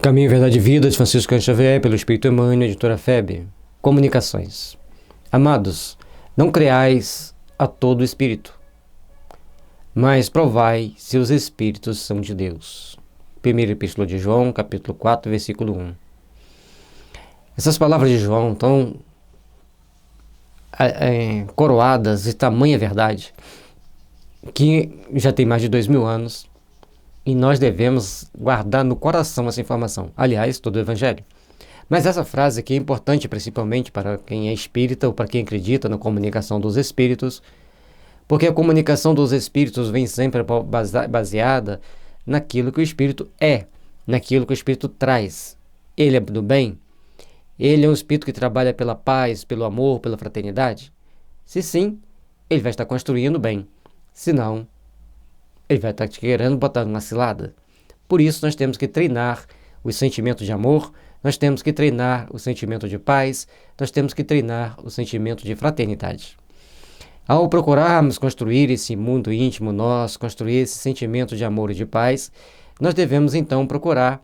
Caminho, Verdade e Vida, de Francisco Cândido Xavier, pelo Espírito Emmanuel, editora FEB. Comunicações. Amados, não creais a todo espírito, mas provai se os espíritos são de Deus. Primeira Epístola de João, capítulo 4, versículo 1. Essas palavras de João estão coroadas de tamanha verdade, que já tem mais de 2000 anos, e nós devemos guardar no coração essa informação. Aliás, todo o Evangelho. Mas essa frase aqui é importante principalmente para quem é espírita ou para quem acredita na comunicação dos espíritos, porque a comunicação dos espíritos vem sempre baseada naquilo que o espírito é, naquilo que o espírito traz. Ele é do bem? Ele é um espírito que trabalha pela paz, pelo amor, pela fraternidade? Se sim, ele vai estar construindo bem. Se não, ele vai estar te querendo botar uma cilada. Por isso nós temos que treinar o sentimento de amor, nós temos que treinar o sentimento de paz, nós temos que treinar o sentimento de fraternidade. Ao procurarmos construir esse mundo íntimo nosso, construir esse sentimento de amor e de paz, nós devemos então procurar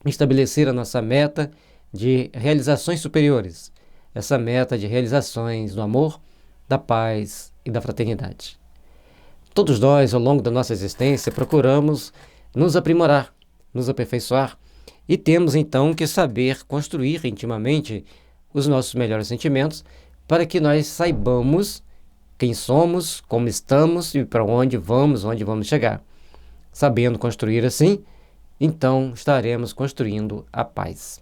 estabelecer a nossa meta de realizações superiores, essa meta de realizações do amor, da paz e da fraternidade. Todos nós, ao longo da nossa existência, procuramos nos aprimorar, nos aperfeiçoar, e temos então que saber construir intimamente os nossos melhores sentimentos para que nós saibamos quem somos, como estamos e para onde vamos chegar. Sabendo construir assim, então estaremos construindo a paz.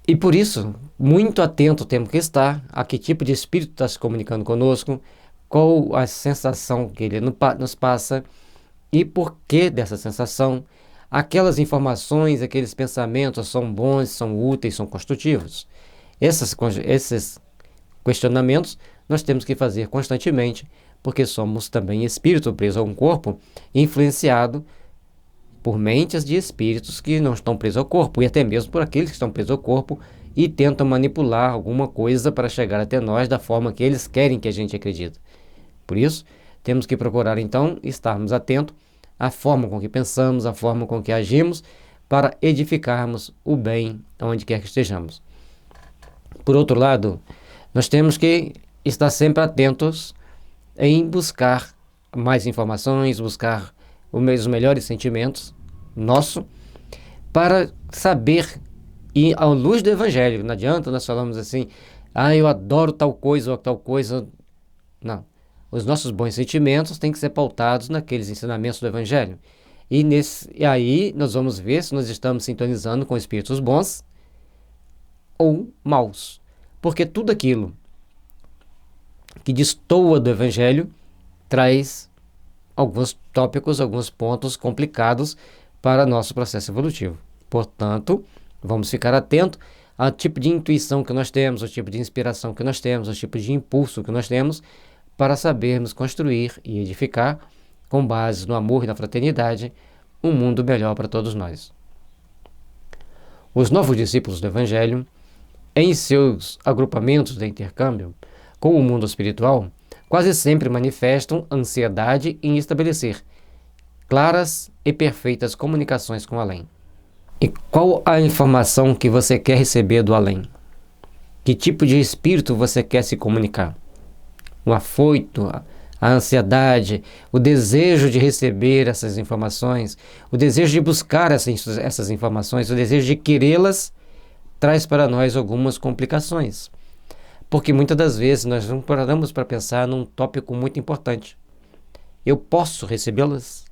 E por isso, muito atento temos que estar a que tipo de espírito está se comunicando conosco, qual a sensação que ele nos passa e por que dessa sensação. Aquelas informações, aqueles pensamentos são bons, são úteis, são construtivos. Esses questionamentos nós temos que fazer constantemente, porque somos também espírito preso a um corpo, influenciado por mentes de espíritos que não estão presos ao corpo, e até mesmo por aqueles que estão presos ao corpo e tentam manipular alguma coisa para chegar até nós da forma que eles querem que a gente acredite. Por isso, temos que procurar então estarmos atentos à forma com que pensamos, à forma com que agimos, para edificarmos o bem onde quer que estejamos. Por outro lado, nós temos que estar sempre atentos em buscar mais informações, buscar os melhores sentimentos nossos, para saber, e à luz do Evangelho, não adianta nós falamos assim, eu adoro tal coisa ou tal coisa, não. Os nossos bons sentimentos têm que ser pautados naqueles ensinamentos do Evangelho. E aí nós vamos ver se nós estamos sintonizando com espíritos bons ou maus. Porque tudo aquilo que destoa do Evangelho traz alguns tópicos, alguns pontos complicados para nosso processo evolutivo. Portanto, vamos ficar atentos ao tipo de intuição que nós temos, ao tipo de inspiração que nós temos, ao tipo de impulso que nós temos, para sabermos construir e edificar, com base no amor e na fraternidade, um mundo melhor para todos nós. Os novos discípulos do Evangelho, em seus agrupamentos de intercâmbio com o mundo espiritual, quase sempre manifestam ansiedade em estabelecer claras e perfeitas comunicações com o além. E qual a informação que você quer receber do além? Que tipo de espírito você quer se comunicar? O afoito, a ansiedade, o desejo de receber essas informações, o desejo de buscar essas informações, o desejo de querê-las, traz para nós algumas complicações. Porque muitas das vezes nós não paramos para pensar num tópico muito importante. Eu posso recebê-las?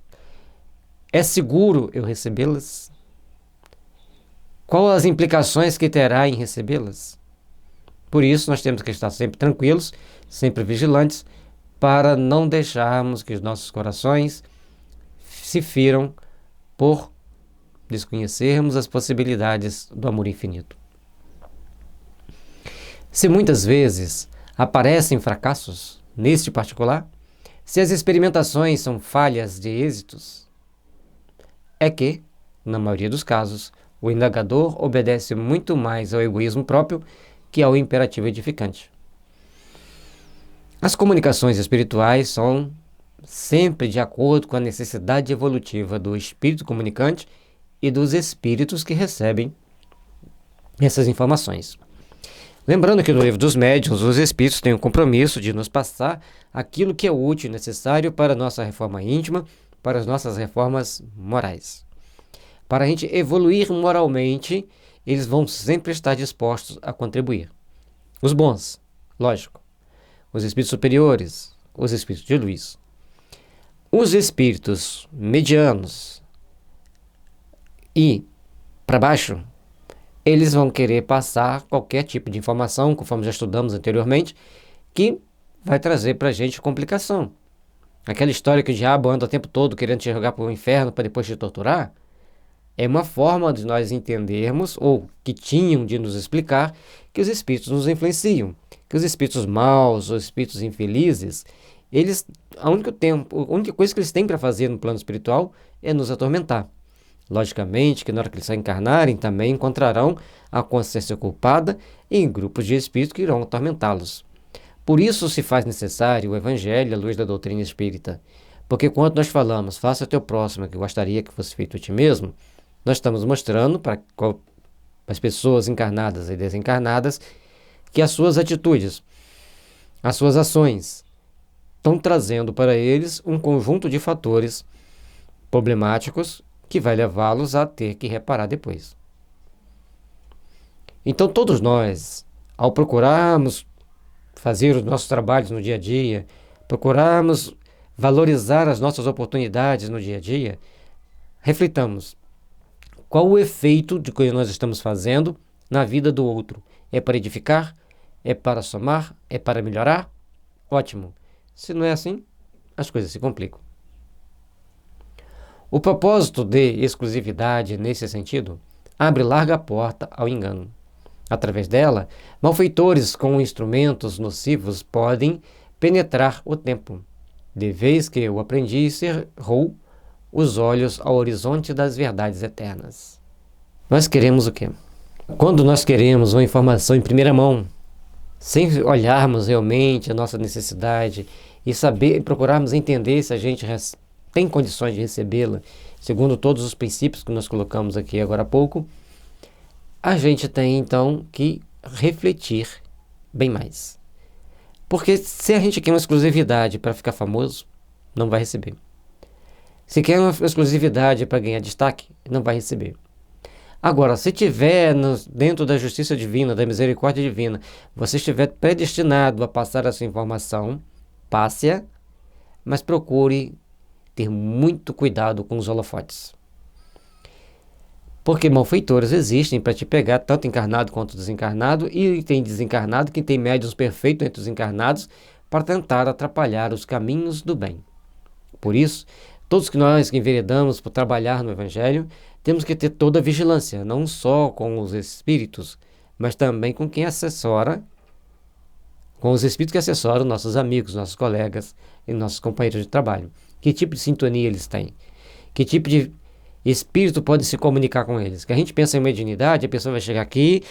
É seguro eu recebê-las? Quais as implicações que terá em recebê-las? Por isso, nós temos que estar sempre tranquilos, sempre vigilantes, para não deixarmos que os nossos corações se firam por desconhecermos as possibilidades do amor infinito. Se muitas vezes aparecem fracassos, neste particular, se as experimentações são falhas de êxitos, é que, na maioria dos casos, o indagador obedece muito mais ao egoísmo próprio que ao imperativo edificante. As comunicações espirituais são sempre de acordo com a necessidade evolutiva do espírito comunicante e dos espíritos que recebem essas informações. Lembrando que no Livro dos Médiuns, os espíritos têm o compromisso de nos passar aquilo que é útil e necessário para a nossa reforma íntima, para as nossas reformas morais. Para a gente evoluir moralmente, eles vão sempre estar dispostos a contribuir. Os bons, lógico. Os espíritos superiores, os espíritos de luz. Os espíritos medianos e para baixo, eles vão querer passar qualquer tipo de informação, conforme já estudamos anteriormente, que vai trazer para a gente complicação. Aquela história que o diabo anda o tempo todo querendo te jogar para o inferno para depois te torturar, é uma forma de nós entendermos, ou que tinham de nos explicar, que os espíritos nos influenciam. Que os espíritos maus, os espíritos infelizes, eles, a única coisa que eles têm para fazer no plano espiritual é nos atormentar. Logicamente que na hora que eles se encarnarem também encontrarão a consciência culpada em grupos de espíritos que irão atormentá-los. Por isso se faz necessário o Evangelho à luz da doutrina espírita. Porque quando nós falamos, faça o teu próximo que gostaria que fosse feito a ti mesmo, nós estamos mostrando para as pessoas encarnadas e desencarnadas que as suas atitudes, as suas ações, estão trazendo para eles um conjunto de fatores problemáticos que vai levá-los a ter que reparar depois. Então todos nós, ao procurarmos fazer os nossos trabalhos no dia a dia, procurarmos valorizar as nossas oportunidades no dia a dia, reflitamos qual o efeito de que nós estamos fazendo na vida do outro. É para edificar? É para somar? É para melhorar? Ótimo. Se não é assim, as coisas se complicam. O propósito de exclusividade, nesse sentido, abre larga porta ao engano. Através dela, malfeitores com instrumentos nocivos podem penetrar o tempo, de vez que o aprendiz cerrou os olhos ao horizonte das verdades eternas. Nós queremos o quê? Quando nós queremos uma informação em primeira mão, sem olharmos realmente a nossa necessidade e saber, procurarmos entender se a gente tem condições de recebê-la, segundo todos os princípios que nós colocamos aqui agora há pouco, a gente tem então que refletir bem mais. Porque se a gente quer uma exclusividade para ficar famoso, não vai receber. Se quer uma exclusividade para ganhar destaque, não vai receber. Agora, se tiver dentro da justiça divina, da misericórdia divina, você estiver predestinado a passar essa informação, passe-a, mas procure ter muito cuidado com os holofotes. Porque malfeitores existem para te pegar, tanto encarnado quanto desencarnado, e tem desencarnado que tem médiuns perfeitos entre os encarnados para tentar atrapalhar os caminhos do bem. Por isso, todos que nós que enveredamos por trabalhar no Evangelho, temos que ter toda a vigilância, não só com os espíritos, mas também com quem assessora, com os espíritos que assessoram nossos amigos, nossos colegas e nossos companheiros de trabalho. Que tipo de sintonia eles têm? Que tipo de espírito pode se comunicar com eles? Que a gente pensa em mediunidade, a pessoa vai chegar aqui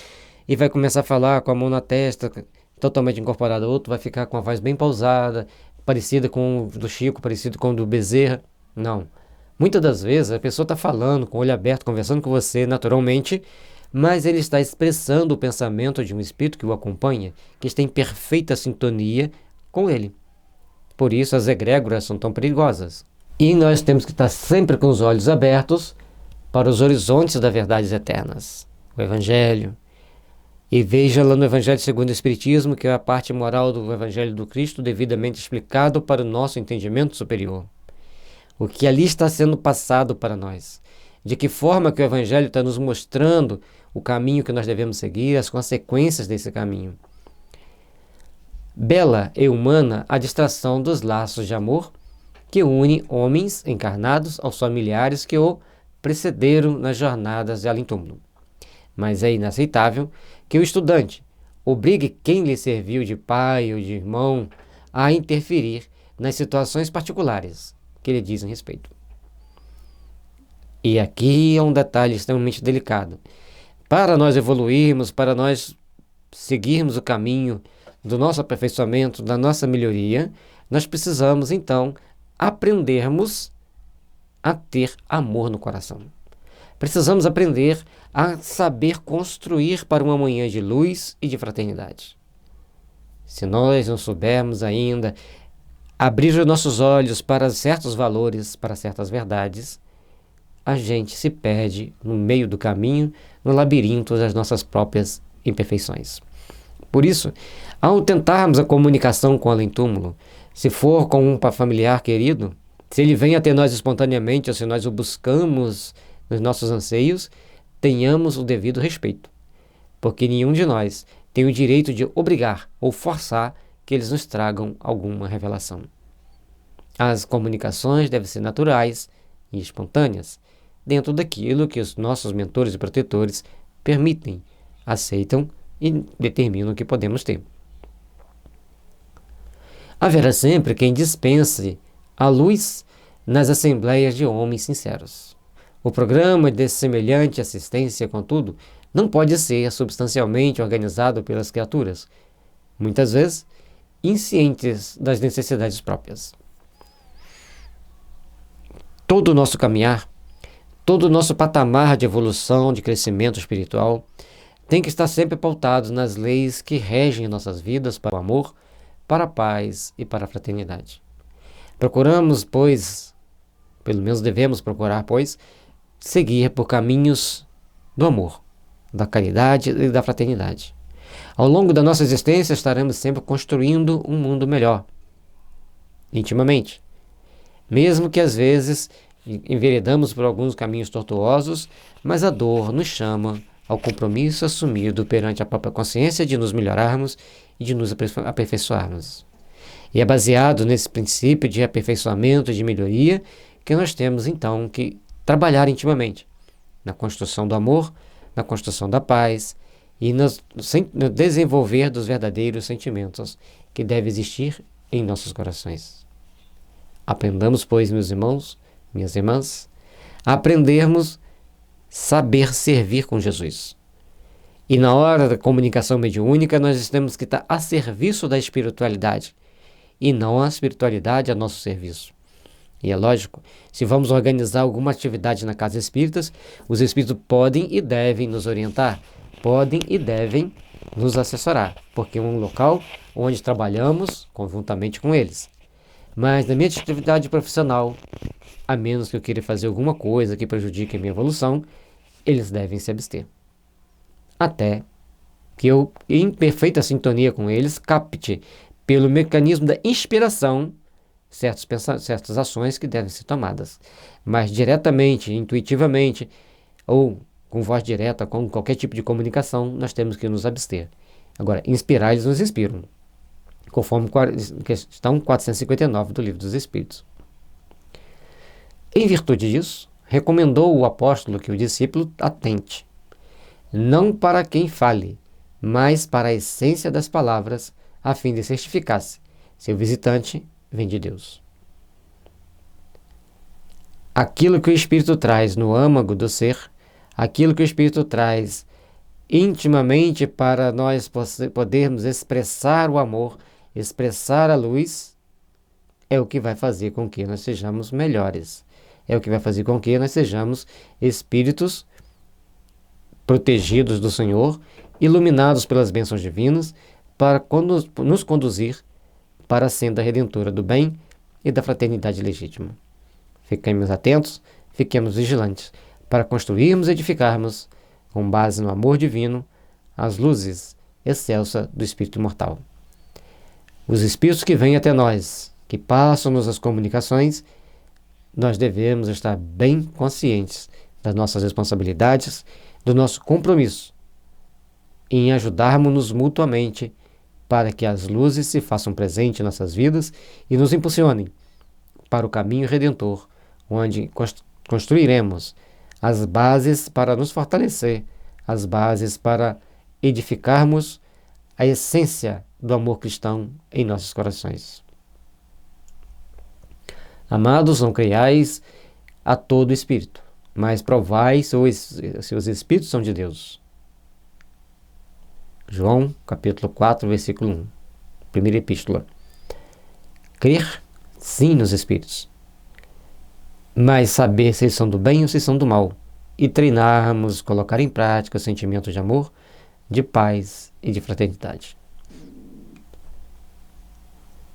e vai começar a falar com a mão na testa, totalmente incorporada, outro vai ficar com a voz bem pausada, parecida com o do Chico, parecido com o do Bezerra. Não. Muitas das vezes a pessoa está falando com o olho aberto, conversando com você naturalmente, mas ele está expressando o pensamento de um espírito que o acompanha, que está em perfeita sintonia com ele. Por isso as egrégoras são tão perigosas. E nós temos que estar sempre com os olhos abertos para os horizontes das verdades eternas. O Evangelho. E veja lá no Evangelho segundo o Espiritismo, que é a parte moral do Evangelho do Cristo, devidamente explicado para o nosso entendimento superior. O que ali está sendo passado para nós. De que forma que o Evangelho está nos mostrando o caminho que nós devemos seguir, as consequências desse caminho. Bela e humana a distração dos laços de amor que une homens encarnados aos familiares que o precederam nas jornadas de além-túmulo. Mas é inaceitável que o estudante obrigue quem lhe serviu de pai ou de irmão a interferir nas situações particulares que lhe dizem respeito. E aqui é um detalhe extremamente delicado. Para nós evoluirmos, para nós seguirmos o caminho do nosso aperfeiçoamento, da nossa melhoria, nós precisamos então aprendermos a ter amor no coração. Precisamos aprender a saber construir para uma manhã de luz e de fraternidade. Se nós não soubermos ainda abrir os nossos olhos para certos valores, para certas verdades, a gente se perde no meio do caminho, no labirinto das nossas próprias imperfeições. Por isso, ao tentarmos a comunicação com o além-túmulo, se for com um familiar querido, se ele vem até nós espontaneamente ou se nós o buscamos nos nossos anseios, tenhamos o devido respeito, porque nenhum de nós tem o direito de obrigar ou forçar que eles nos tragam alguma revelação. As comunicações devem ser naturais e espontâneas, dentro daquilo que os nossos mentores e protetores permitem, aceitam e determinam que podemos ter. Haverá sempre quem dispense a luz nas assembleias de homens sinceros. O programa de semelhante assistência, contudo, não pode ser substancialmente organizado pelas criaturas, muitas vezes inscientes das necessidades próprias. Todo o nosso caminhar, todo o nosso patamar de evolução, de crescimento espiritual, tem que estar sempre pautado nas leis que regem nossas vidas para o amor, para a paz e para a fraternidade. Procuramos, pois, pelo menos devemos procurar, pois, seguir por caminhos do amor, da caridade e da fraternidade. Ao longo da nossa existência estaremos sempre construindo um mundo melhor, intimamente. Mesmo que às vezes enveredamos por alguns caminhos tortuosos, mas a dor nos chama ao compromisso assumido perante a própria consciência de nos melhorarmos e de nos aperfeiçoarmos. E é baseado nesse princípio de aperfeiçoamento e de melhoria que nós temos então que trabalhar intimamente na construção do amor, na construção da paz e no desenvolver dos verdadeiros sentimentos que devem existir em nossos corações. Aprendamos, pois, meus irmãos, minhas irmãs, a aprendermos saber servir com Jesus. E na hora da comunicação mediúnica, nós temos que estar a serviço da espiritualidade e não a espiritualidade a nosso serviço. E é lógico, se vamos organizar alguma atividade na Casa Espíritas, os Espíritos podem e devem nos orientar, podem e devem nos assessorar, porque é um local onde trabalhamos conjuntamente com eles. Mas na minha atividade profissional, a menos que eu queira fazer alguma coisa que prejudique a minha evolução, eles devem se abster. Até que eu, em perfeita sintonia com eles, capte, pelo mecanismo da inspiração, certas ações que devem ser tomadas. Mas diretamente, intuitivamente, ou com voz direta, com qualquer tipo de comunicação, nós temos que nos abster. Agora, inspirar, eles nos inspiram, conforme questão 459 do Livro dos Espíritos. Em virtude disso, recomendou o apóstolo que o discípulo atente, não para quem fale, mas para a essência das palavras, a fim de certificar-se se o visitante vem de Deus. Aquilo que o Espírito traz no âmago do ser, aquilo que o Espírito traz intimamente para nós podermos expressar o amor, expressar a luz, é o que vai fazer com que nós sejamos melhores. É o que vai fazer com que nós sejamos espíritos protegidos do Senhor, iluminados pelas bênçãos divinas, para nos conduzir para a senda redentora do bem e da fraternidade legítima. Fiquemos atentos, fiquemos vigilantes, para construirmos e edificarmos, com base no amor divino, as luzes excelsa do Espírito imortal. Os Espíritos que vêm até nós, que passam-nos as comunicações, nós devemos estar bem conscientes das nossas responsabilidades, do nosso compromisso em ajudarmos-nos mutuamente para que as luzes se façam presentes em nossas vidas e nos impulsionem para o caminho redentor, onde construiremos as bases para nos fortalecer, as bases para edificarmos a essência do amor cristão em nossos corações. Amados, não creiais a todo espírito, mas provai se os espíritos são de Deus. João, capítulo 4, versículo 1. Primeira epístola. Crer, sim, nos espíritos, mas saber se eles são do bem ou se são do mal, e treinarmos, colocar em prática sentimentos de amor, de paz e de fraternidade.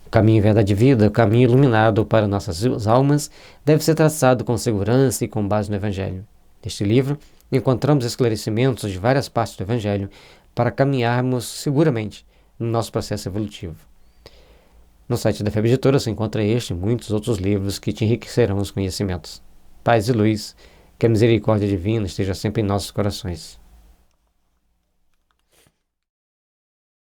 O caminho verdade e vida, o caminho iluminado para nossas almas, deve ser traçado com segurança e com base no Evangelho. Neste livro, encontramos esclarecimentos de várias partes do Evangelho para caminharmos seguramente no nosso processo evolutivo. No site da FEB Editora se encontra este e muitos outros livros que te enriquecerão os conhecimentos. Paz e luz, que a misericórdia divina esteja sempre em nossos corações.